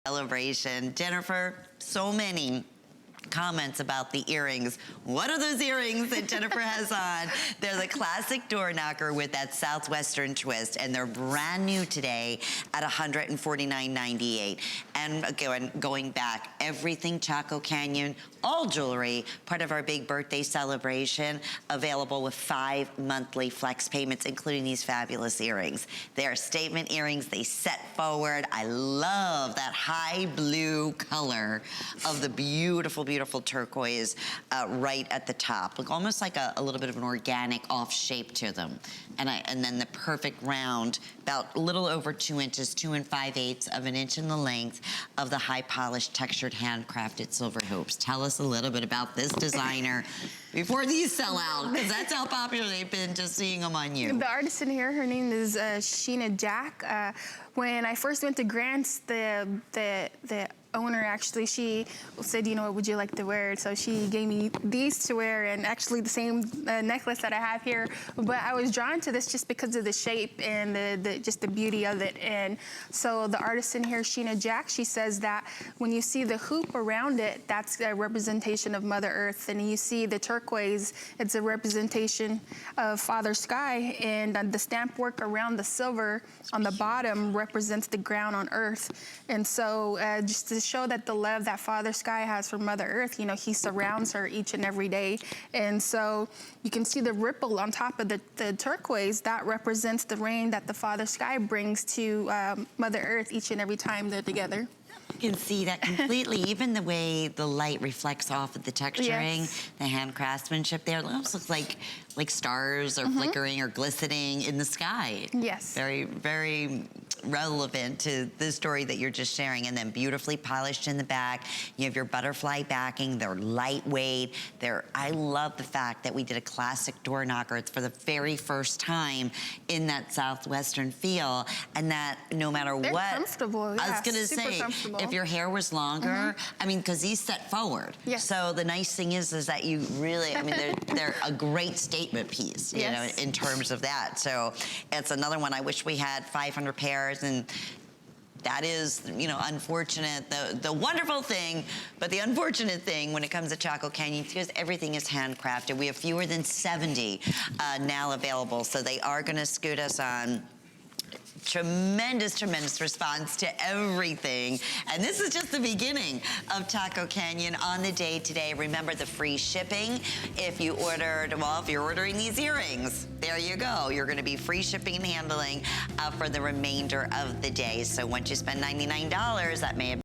Celebration. Jennifer, so many comments about the earrings. What are those earrings that Jennifer has on? They're the classic Doorknocker with that Southwestern twist, and they're brand new today at $149.98. And again, going back, everything Chaco Canyon, all jewelry, part of our big birthday celebration, available with 5 monthly flex payments, including these fabulous earrings. They are statement earrings. They set forward. I love that high blue color of the beautiful, beautiful turquoise right at the top. Look, almost like a little bit of an organic off shape to them. And then the perfect round, about a little over 2 inches, 2 5/8 of an inch in the length of the high polished textured handcrafted silver hoops. Tell us a little bit about this designer before these sell out, because that's how popular they've been just seeing them on you. The artist in here, her name is Sheena Jack. When I first went to Grants, the owner actually, she said, you know, what would you like to wear? So she gave me these to wear, and actually the same necklace that I have here. But I was drawn to this just because of the shape and just the beauty of it. And so the artist in here, Sheena Jack, she says that when you see the hoop around it, that's a representation of Mother Earth. And you see the turquoise, it's a representation of Father Sky. And the stamp work around the silver on the bottom represents the ground on Earth. And so just to show that the love that Father Sky has for Mother Earth, you know, he surrounds her each and every day. And so you can see the ripple on top of the turquoise. That represents the rain that the Father Sky brings to Mother Earth each and every time they're together. You can see that completely, even the way the light reflects off of the texturing, Yes. the hand craftsmanship there. It almost looks like stars are flickering or glistening in the sky. Yes. Very, very relevant to the story that you're just sharing. And then beautifully polished in the back. You have your butterfly backing. They're lightweight. I love the fact that we did a classic door knocker. It's for the very first time in that Southwestern feel, and that no matter They're what. comfortable. Yeah, I was gonna super say, comfortable. if your hair was longer, I mean, because these set forward. Yes. So the nice thing is that you really, I mean, they're a great statement piece, you know, in terms of that. So it's another one. I wish we had 500 pairs, and that is, you know, unfortunate. The wonderful thing, but the unfortunate thing when it comes to Chaco Canyon, because everything is handcrafted. We have fewer than 70 now available, so they are going to scoot us on. Tremendous, tremendous response to everything. And this is just the beginning of Chaco Canyon on the day today. Remember the free shipping. If you ordered, well, if you're ordering these earrings, there you go. You're gonna be free shipping and handling for the remainder of the day. So once you spend $99, that may have